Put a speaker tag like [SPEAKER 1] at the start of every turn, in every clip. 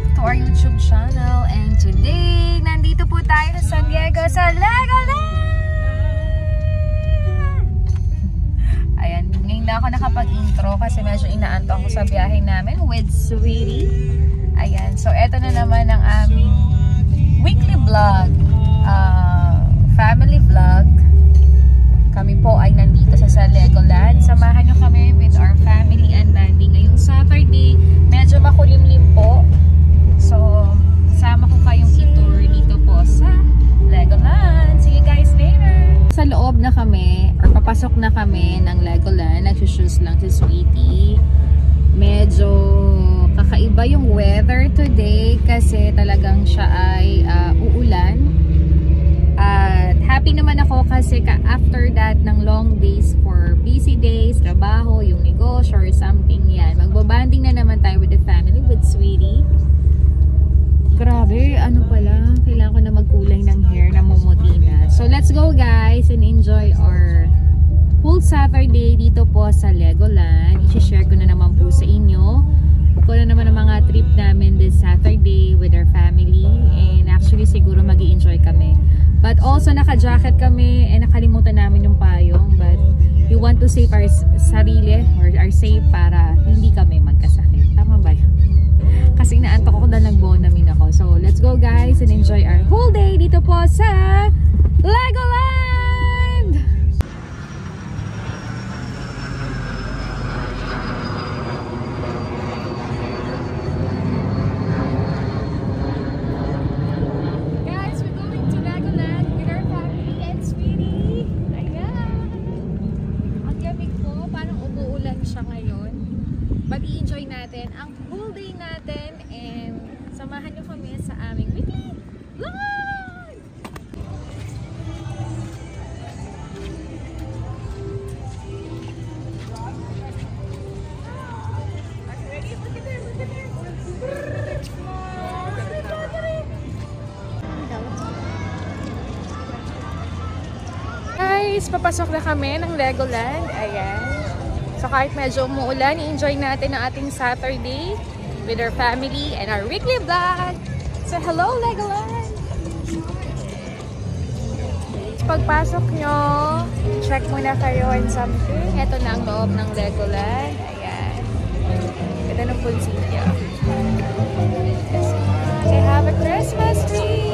[SPEAKER 1] back to our YouTube channel. And today, nandito po tayo sa San Diego sa Legoland! Ayan, ngayon na ako nakapag-intro kasi medyo inaanto ako sa biyahe namin with Sweetie. Ayan, so eto na naman ang aming weekly vlog, family vlog. Kami po ay nandito sa Legoland. Samahan nyo kami with our family and Dandy. Ngayong Saturday, medyo makulimlim po. So, sama ko kayong i-tour dito po sa Legoland. See you guys later! Sa loob na kami, or papasok na kami ng Legoland. Nagsushoes lang si Sweetie. Medyo kakaiba yung weather today kasi talagang siya ay uulan. At happy naman ako kasi after that ng long days for busy days, trabaho, yung negosyo or something yan. Magbabanding na naman tayo with the family, with Sweetie. Grabe, ano pala, kailangan ko na magkulay ng hair na mumuti na. So let's go guys and enjoy our whole Saturday dito po sa Legoland. I-share ko na naman po sa inyo kung ano naman ang mga trip namin this Saturday with our family. And actually siguro mag-i-enjoy kami. But also naka-jacket kami and nakalimutan namin yung payong. But we want to save our sarili or our safe para hindi kami magkasakit. Tama ba yun? Kasi inaantok ako dahil nag-bonamin ako. So let's go guys and enjoy our whole day dito po sa Legoland! Mag-i-enjoy natin ang whole day natin and samahan nyo kami sa aming weekly vlog! Guys, papasok na kami ng Legoland. Ayan. So kahit medyo umuulan, i-enjoy natin ang ating Saturday with our family and our weekly vlog. So hello Legoland! Pagpasok nyo, check muna kayo and something. Ito na ang loob ng Legoland. Ayan. Ganda ng pulsilla. They have a Christmas tree!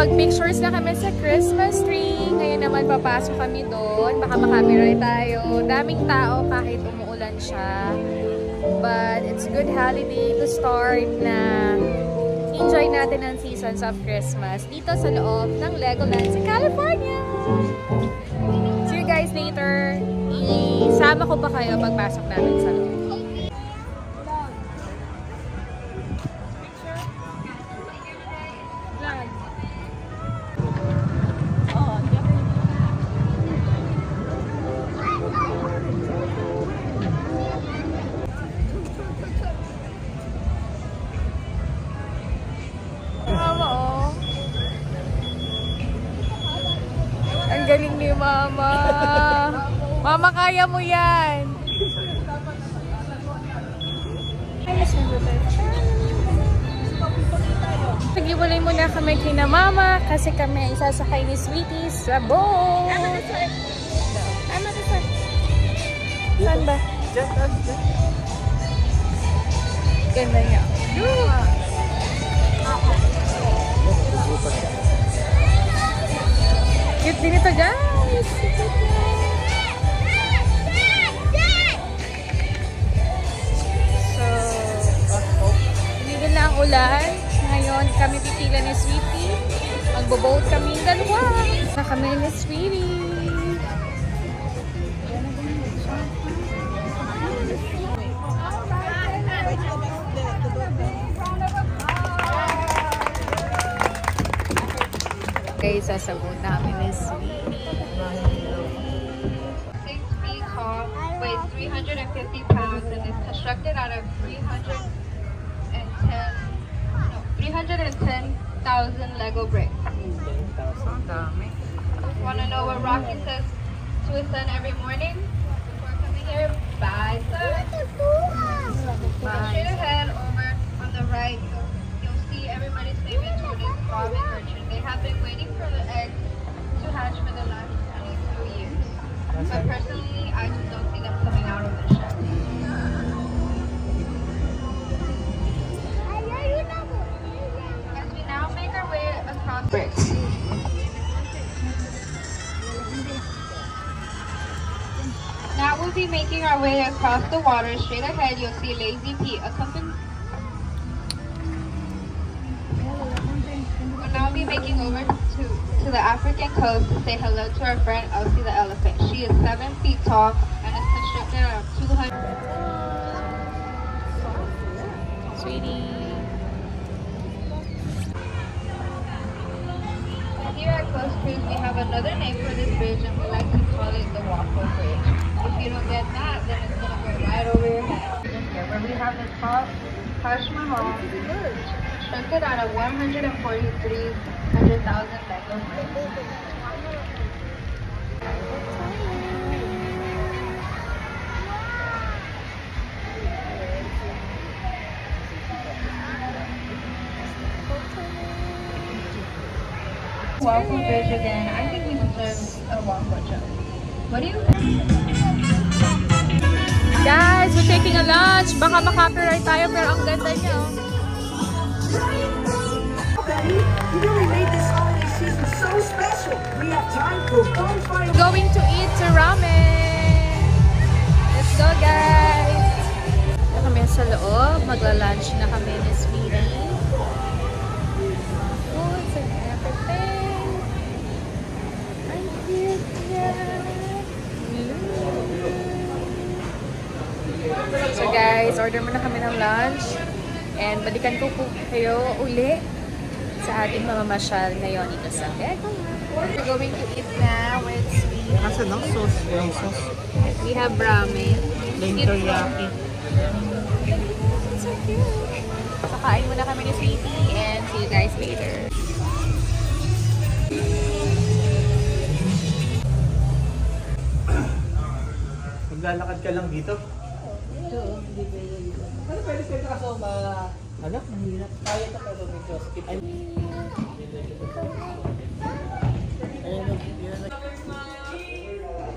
[SPEAKER 1] Pictures na kami sa Christmas tree. Ngayon naman papasok kami doon. Baka makameray tayo. Daming tao kahit umuulan siya. But it's a good holiday to start na enjoy natin ang seasons of Christmas dito sa loob ng Legoland sa California. See you guys later. Isama ko pa kayo pagpasok namin sa loob. Ang galing ni Mama. Mama, kaya mo yan. Nagiwalay muna kami kina Mama kasi kami isasakay ni Sweetie sa boat. Saan ba? Ganda niya. Cute din ito guys. So, tumigil na ang ulan. sila ni Sweetie. Magbo-boat kami dalawa. Sa kami ni Sweetie. Okay, sasagot namin ni Sweetie.
[SPEAKER 2] 6 feet tall, weighs 350 pounds, and is constructed out of 310,000 Lego bricks. Want to know what Rocky says to his son every morning before coming here? Bye, son. Straight ahead over on the right, you'll see everybody's favorite tortoise, Bob and Gertrude. They have been waiting for the eggs to hatch for the last 22 years. But personally, I just don't see them coming out of the shed. As we now make our way across bricks. Now we'll be making our way across the water. Straight ahead, you'll see Lazy Pete accompanied. We'll now be making over to the African coast to say hello to our friend Elsie the elephant. She is 7 feet tall and is constructed out of 200.
[SPEAKER 1] Sweetie.
[SPEAKER 2] And here at Coast Cruise, we have another name for this bridge, and we like to call it the Waffle Bridge. If you don't get that, then it's gonna go right over your head. Here, where we have the top Taj Mahal, constructed out of 143,000 Lego bricks. Waffle Bridge again. I think we deserve a waffle jump. What do you think?
[SPEAKER 1] Guys, we're taking a lunch. Baka makapiright tayo, pero ang ganda niya.
[SPEAKER 3] You know we made this holiday season so special. We have time for bonfire.
[SPEAKER 1] Going to eat ramen. Let's go, guys. Kami sa loob. Magla-lunch na kami ni Sweetie. Foods and everything. I'm cute, yeah. So guys, order muna kami ng lunch. And balikan ko po kayo uli sa ating mamamasyal ngayon dito sa Legoland. We're going to eat now with Sweetie.
[SPEAKER 4] Asa ng sauce? Yung sauce.
[SPEAKER 1] We have ramen.
[SPEAKER 4] Plain
[SPEAKER 1] Cute.
[SPEAKER 4] teriyaki.
[SPEAKER 1] So cute. So kain muna kami ni Sweetie and see you guys later.
[SPEAKER 4] Maglalakad ka lang dito? Ano pwede sa'yo kaso ano? Mahirap. Kaya ito pero may crossfit.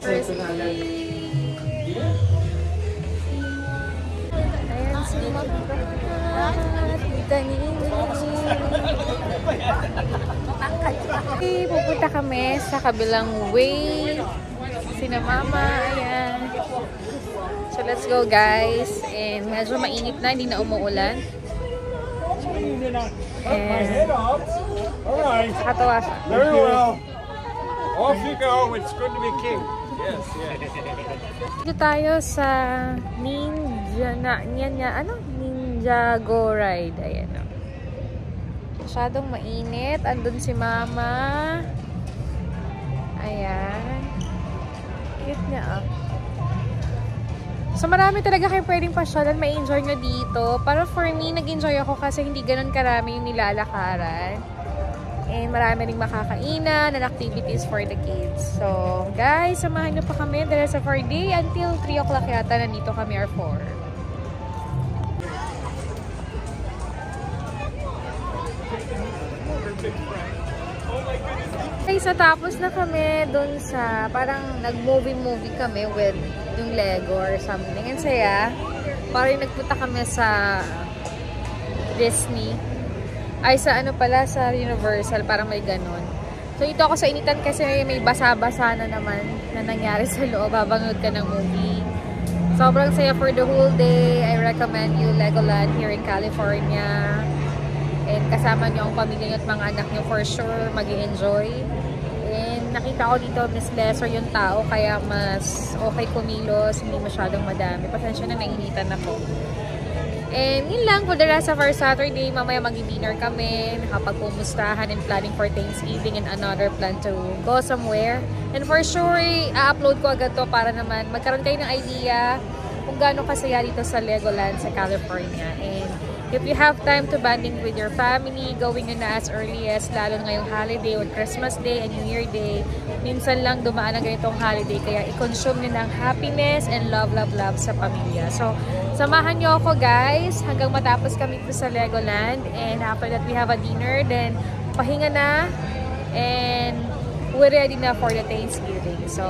[SPEAKER 1] Firstly, ayan si Tita Nini. Pupunta kami sa kabilang way. Sina Mama, ayan. So let's go guys. And medyo mainit na, hindi na umuulan. And
[SPEAKER 5] Alright,
[SPEAKER 1] nakatawa siya.
[SPEAKER 5] very well. Off you go, it's good to be king. Yes, yes.
[SPEAKER 1] Dito tayo sa Ninjago ride. Ayan o. Masyadong mainit. Andun si Mama. Ayan. Cute niya ah. So marami talaga kayo pwedeng pasyalan. May enjoy nyo dito. Pero for me, nag-enjoy ako kasi hindi ganun karami yung nilalakaran. And marami ring makakainan and activities for the kids. So, guys, samahan nyo pa kami the rest of our day until 3 o'clock yata nandito kami or 4. Okay, so tapos na kami dun sa parang nag-movie kami with yung Lego or something. And saya, parang nagpunta kami sa Disney. Ay, sa ano pala, sa Universal, parang may ganun. So, ito ako sa initan kasi may basa-basa na naman na nangyari sa loob. Babanood ka ng movie. Sobrang saya for the whole day. I recommend you Legoland here in California. and kasama nyo ang pamilya nyo at mga anak nyo, for sure mag-i-enjoy. And nakita ko dito, Miss Lesser yung tao, kaya mas okay kumilos, hindi masyadong madami. Pasensya na, nainitan ako. And yun lang, for the rest of our Saturday, mamaya mag-dinner kami, nakapagpumustahan and planning for Thanksgiving and another plan to go somewhere. And for sure, i-upload ko agad to para naman magkaroon kayo ng idea kung gaano kasaya dito sa Legoland sa California. And if you have time to bonding with your family, gawin nyo na as early as, lalo ngayong holiday with Christmas Day and New Year Day. Minsan lang dumaan ang ganitong holiday, kaya i-consume nyo ng happiness and love sa pamilya. So, samahan nyo ako guys hanggang matapos kami dito sa Legoland. And after that, we have a dinner. Then, pahinga na. And we're ready na for the Thanksgiving. So,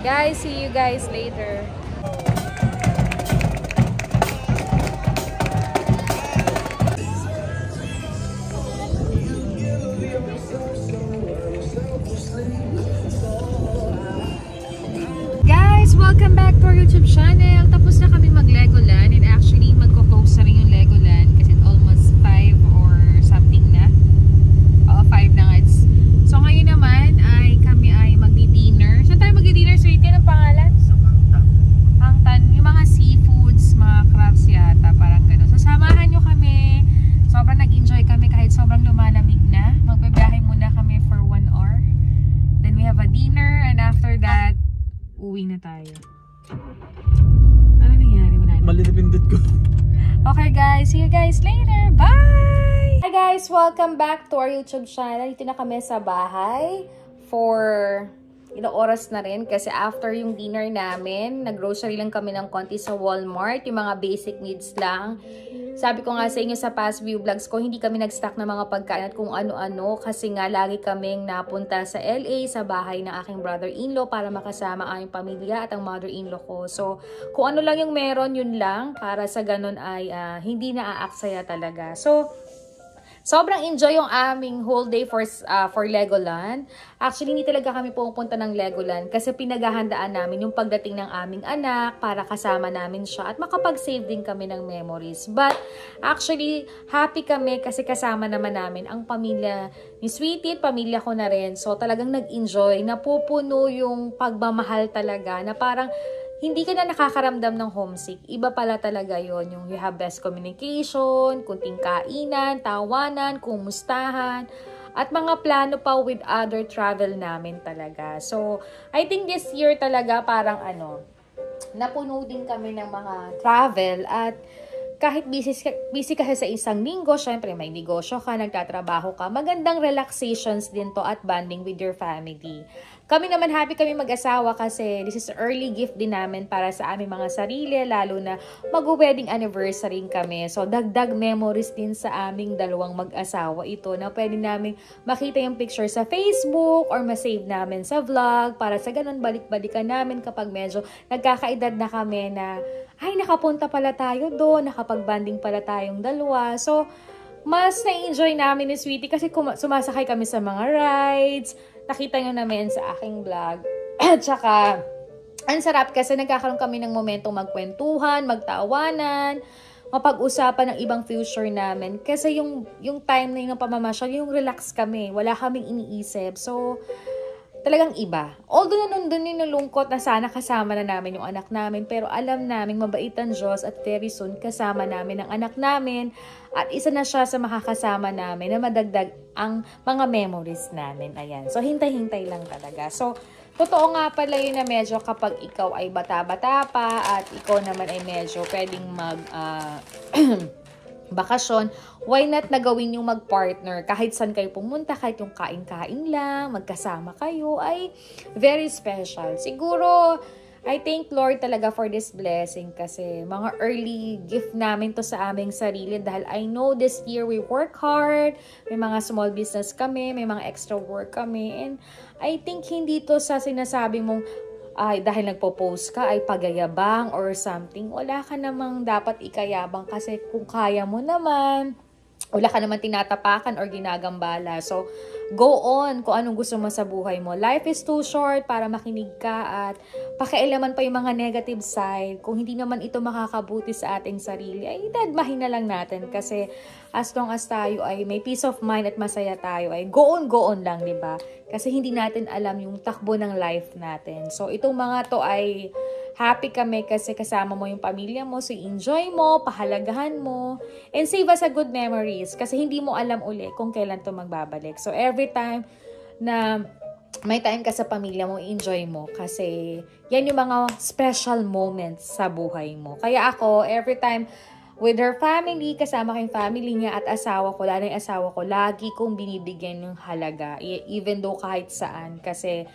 [SPEAKER 1] guys, see you guys later. Guys, welcome back to our YouTube channel. Tapos na kami mag-Legoland, and actually magko-close na rin yung Legoland kasi it's almost 5 or something na. 5 na nga. So ngayon naman ay kami ay magdi-dinner. Saan tayo magdi-dinner? Sweetie, anong pangalan?
[SPEAKER 4] Sa Hangtan.
[SPEAKER 1] Hangtan. Yung mga seafoods, mga crabs yata, parang gano'n. So samahan nyo kami. Sobrang nag-enjoy kami kahit sobrang lumalamig na. Magbabiyahe muna kami for 1 hour. Then we have a dinner, and after that, uwi na tayo. Ano nangyari? Wala na.
[SPEAKER 4] Mali na pindot ko.
[SPEAKER 1] Okay guys, see you guys later. Bye! Hi guys, welcome back to our YouTube channel. Dito na kami sa bahay for ilang oras na rin kasi after yung dinner namin, nag-grocery lang kami ng konti sa Walmart, yung mga basic needs lang. Sabi ko nga sa inyo sa past view vlogs ko, hindi kami nag-stock ng mga pagkain at kung ano-ano kasi nga lagi kaming napunta sa LA sa bahay ng aking brother-in-law para makasama ang aming pamilya at ang mother-in-law ko. So, kung ano lang yung meron, yun lang para sa ganun ay hindi na-aaksaya talaga. So, sobrang enjoy yung aming whole day for Legoland. Actually, hindi talaga kami pupunta ng Legoland kasi pinaghahandaan namin yung pagdating ng aming anak para kasama namin siya at makapag-save din kami ng memories. But actually, happy kami kasi kasama naman namin ang pamilya ni Sweetie at pamilya ko na rin. So talagang nag-enjoy, napupuno yung pagmamahal talaga na parang hindi ka na nakakaramdam ng homesick. Iba pala talaga yon, yung you have best communication, kunting kainan, tawanan, kumustahan, at mga plano pa with other travel namin talaga. So, I think this year talaga parang napuno din kami ng mga travel at kahit busy kasi sa isang linggo, syempre may negosyo ka, nagtatrabaho ka, magandang relaxations din to at bonding with your family. Kami naman happy kami mag-asawa kasi this is early gift din namin para sa aming mga sarili, lalo na mag-wedding anniversary kami. So dagdag memories din sa aming dalawang mag-asawa ito na pwede namin makita yung picture sa Facebook or ma-save namin sa vlog para sa ganun balik-balikan namin kapag medyo nagkakaedad na kami na ay nakapunta pala tayo doon, nakapag-banding pala tayong dalawa. So mas na-enjoy namin ni Sweetie kasi sumasakay kami sa mga rides. Nakita nyo namin sa aking vlog. At saka, ang sarap kasi nagkakaroon kami ng momentong magkwentuhan, magtawanan, mapag-usapan ng ibang future namin. Kasi yung time na yun ng pamamasyal, yung relax kami. Wala kaming iniisip. So, talagang iba. Although na nandun yung nalungkot na sana kasama na namin yung anak namin, pero alam namin mabait ang Diyos at very soon kasama namin ang anak namin at isa na siya sa makakasama namin na madagdag ang mga memories namin. Ayan. So, hintay-hintay lang talaga. So, totoo nga pala yun na medyo kapag ikaw ay bata-bata pa at ikaw naman ay medyo pwedeng bakasyon, why not na gawin yung mag-partner? Kahit saan kayo pumunta, kahit yung kain-kain lang, magkasama kayo, ay very special. Siguro, I thank Lord talaga for this blessing kasi mga early gift namin to sa aming sarili dahil I know this year we work hard, may mga small business kami, may mga extra work kami, and I think hindi to sa sinasabing mong ay dahil nagpo-post ka ay pagayabang or something. Wala ka namang dapat ikayabang kasi kung kaya mo naman, wala ka naman tinatapakan or ginagambala. So, go on kung anong gusto mo sa buhay mo. Life is too short para makinig ka at pakialaman pa yung mga negative side. Kung hindi naman ito makakabuti sa ating sarili, ay dadmahin na lang natin. Kasi as long as tayo ay may peace of mind at masaya tayo, ay go on lang, diba? Kasi hindi natin alam yung takbo ng life natin. So itong mga to ay happy kami kasi kasama mo yung pamilya mo, so enjoy mo, pahalagahan mo, and save us a good memories kasi hindi mo alam uli kung kailan to magbabalik. So every time na may time ka sa pamilya mo, enjoy mo kasi yan yung mga special moments sa buhay mo. Kaya ako, every time with her family, kasama ko yung family niya at asawa ko, lalo yung asawa ko, lagi kong binibigyan yung halaga, even though kahit saan, kasi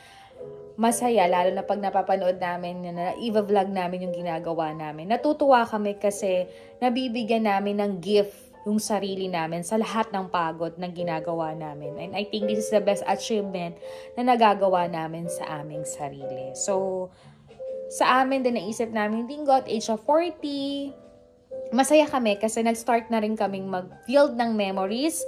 [SPEAKER 1] masaya, lalo na pag napapanood namin, na i-vlog namin yung ginagawa namin. Natutuwa kami kasi nabibigyan namin ng gift yung sarili namin sa lahat ng pagod na ginagawa namin. And I think this is the best achievement na nagagawa namin sa aming sarili. So, sa amin din naisip namin, dingo at age of 40, masaya kami kasi nag-start na rin kaming mag-build ng memories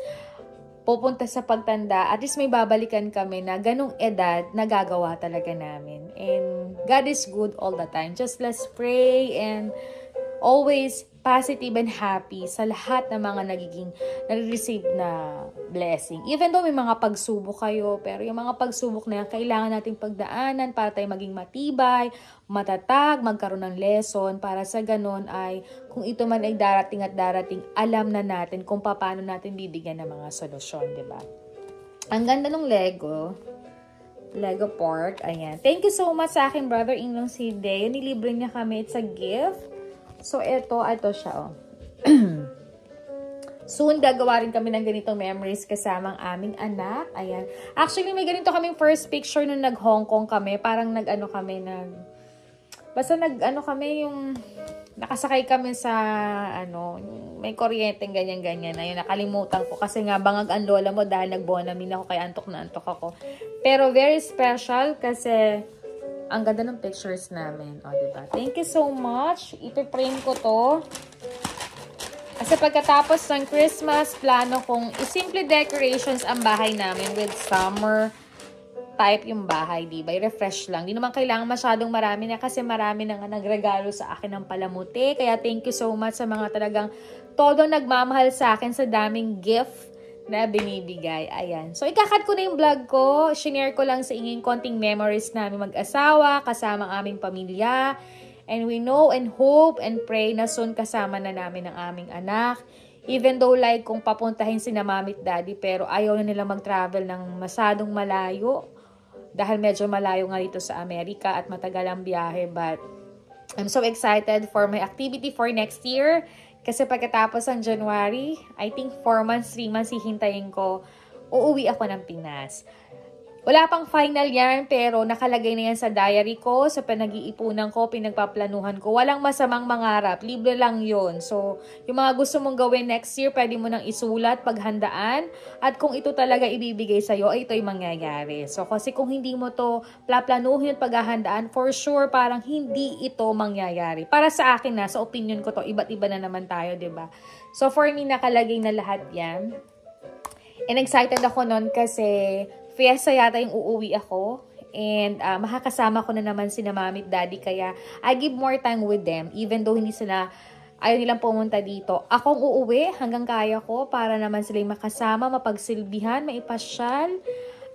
[SPEAKER 1] pupunta sa pagtanda, at least may babalikan kami na ganong edad na gagawa talaga namin. And God is good all the time. Just let's pray and always positive and happy sa lahat ng mga nare-receive na blessing. Even though may mga pagsubok kayo, pero yung mga pagsubok na yan, kailangan nating pagdaanan para tayo maging matibay, matatag, magkaroon ng lesson, para sa ganon ay kung ito man ay darating at darating, alam na natin kung paano natin bibigyan ng mga solusyon, di ba? Ang ganda ng Lego part, ayan. Thank you so much sa akin brother-in-law si Deo. Nilibre niya kami, it's a gift. So, ito siya, oh. Soon, gagawa rin kami ng ganitong memories kasama ang aming anak. Ayan. Actually, may ganito kaming first picture nung nag-Hong Kong kami. Parang basta kami yung nakasakay kami sa, may kuryente, ganyan-ganyan. Ayun, nakalimutan ko. Kasi nga, bangag ang lola mo dahil nag-Bonamin ako, kaya antok na antok ako. Pero very special kasi ang ganda ng pictures namin. O, diba? Thank you so much. Ipiprame ko to. Kasi pagkatapos ng Christmas, plano kong isimple decorations ang bahay namin with summer type yung bahay, diba? I-refresh lang. Di naman kailangan masyadong marami na kasi marami na nga nagregalo sa akin ng palamuti. Kaya thank you so much sa mga talagang todong nagmamahal sa akin sa daming gift na binibigay. Ayan. So, ikakat ko na yung vlog ko. Shinare ko lang sa inyo yung konting memories namin mag-asawa, kasama ang aming pamilya. And we know and hope and pray na soon kasama na namin ang aming anak. Even though like kung papuntahin si na mami at daddy, pero ayaw na nila mag-travel ng masadong malayo. Dahil medyo malayo nga dito sa Amerika at matagal ang biyahe. But I'm so excited for my activity for next year. Kasi pagkatapos ng January, I think 4 months, 3 months, hihintayin ko, uuwi ako ng Pinas. Wala pang final yan, pero nakalagay na yan sa diary ko, sa pinag-iipunan ko, pinagpaplanuhan ko. Walang masamang mangarap, libre lang yon. So, yung mga gusto mong gawin next year, pwede mo nang isulat, paghandaan, at kung ito talaga ibibigay sa'yo, ay ito'y mangyayari. So, kasi kung hindi mo to plaplanuhin at paghahandaan, for sure, parang hindi ito mangyayari. Para sa akin na, sa opinion ko to, iba't iba na naman tayo, diba? So, for me, nakalagay na lahat yan. And excited ako nun kasi fiesta yata yung uuwi ako. And makakasama ko na naman sina mami at daddy. Kaya I give more time with them. Even though hindi sila, ayaw nilang pumunta dito. Akong uuwi hanggang kaya ko para naman silang makasama, mapagsilbihan, maipasyal.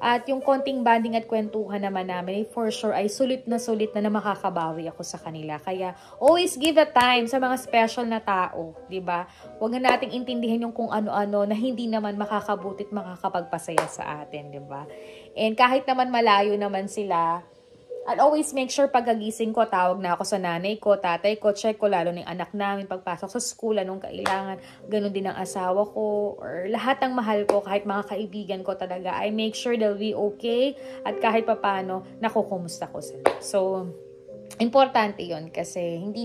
[SPEAKER 1] At yung konting banding at kwentuhan naman namin, for sure ay sulit na makakabawi ako sa kanila. Kaya always give a time sa mga special na tao, di ba? Huwag na nating intindihin yung kung ano-ano na hindi naman makakabutit, makakapagpasaya sa atin, di ba? And kahit naman malayo naman sila, I'll always make sure pagkagising ko, tawag na ako sa nanay ko, tatay ko, check ko lalo ng anak namin, pagpasok sa school, anong kailangan, ganun din ang asawa ko, or lahat ng mahal ko, kahit mga kaibigan ko talaga, I make sure they'll be okay, at kahit papano, nakukumusta ko sila. So, importante yon kasi hindi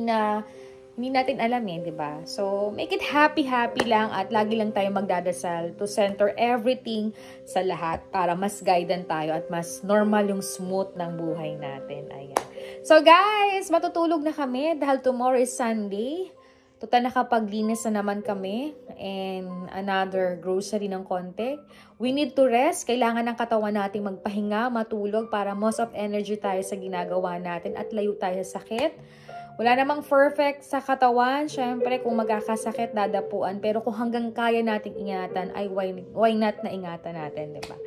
[SPEAKER 1] natin alam di ba? So, make it happy lang at lagi lang tayo magdadasal to center everything sa lahat para mas guidance tayo at mas normal yung smooth ng buhay natin. Ayan. So, guys, matutulog na kami dahil tomorrow is Sunday. Total nakapaglinis na naman kami and another grocery ng konti. We need to rest. Kailangan ng katawan natin magpahinga, matulog para most of energy tayo sa ginagawa natin at layo tayo sa sakit. Wala namang perfect sa katawan. Siyempre, kung magkakasakit, dadapuan. Pero kung hanggang kaya nating ingatan, ay why not na ingatan natin, diba?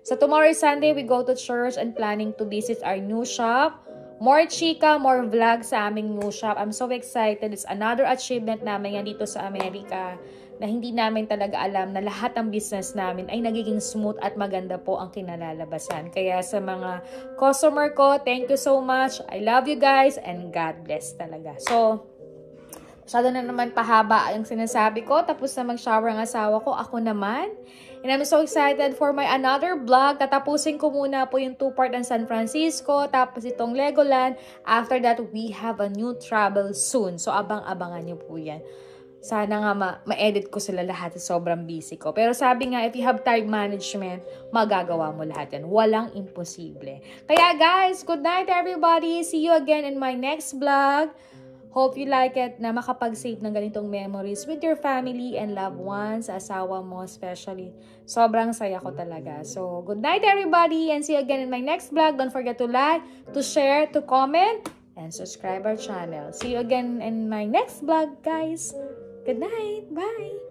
[SPEAKER 1] So tomorrow is Sunday, we go to church and planning to visit our new shop. More chika, more vlog sa aming new shop. I'm so excited. It's another achievement namin yan dito sa Amerika na hindi namin talaga alam na lahat ng business namin ay nagiging smooth at maganda po ang kinalalabasan. Kaya sa mga customer ko, thank you so much. I love you guys and God bless talaga. So, masyado na naman pahaba ang sinasabi ko. Tapos na mag-shower ang asawa ko. Ako naman. And I'm so excited for my another vlog. Tatapusin ko muna po yung 2-part ng San Francisco. Tapos itong Legoland. After that, we have a new travel soon. So, abang-abangan nyo po yan. Sana nga ma-edit ko sila lahat. Sobrang busy ko. Pero sabi nga, if you have time management, magagawa mo lahat yan. Walang imposible. Kaya guys, good night everybody. See you again in my next vlog. Hope you like it na makapag-save ng ganitong memories with your family and loved ones, asawa mo especially. Sobrang saya ko talaga. So, good night everybody and see you again in my next vlog. Don't forget to like, to share, to comment, and subscribe our channel. See you again in my next vlog, guys. Good night. Bye.